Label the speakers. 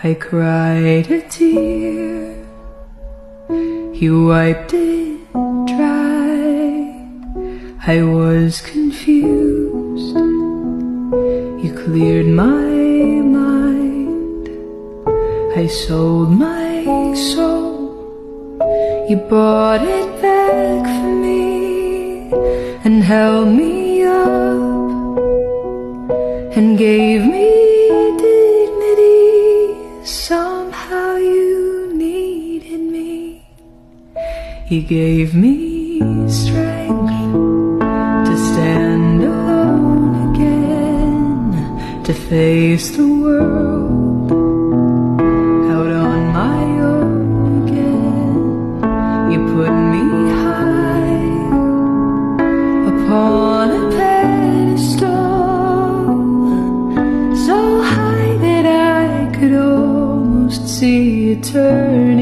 Speaker 1: I cried a tear, he wiped it dry. I was confused, you cleared my mind. I sold my soul, you bought it back for me, and held me up, and gave me dignity. Somehow you needed me. He gave me strength to stand alone again, to face the world out on my own again. You put me high upon a pedestal, so high that I could almost see eternity.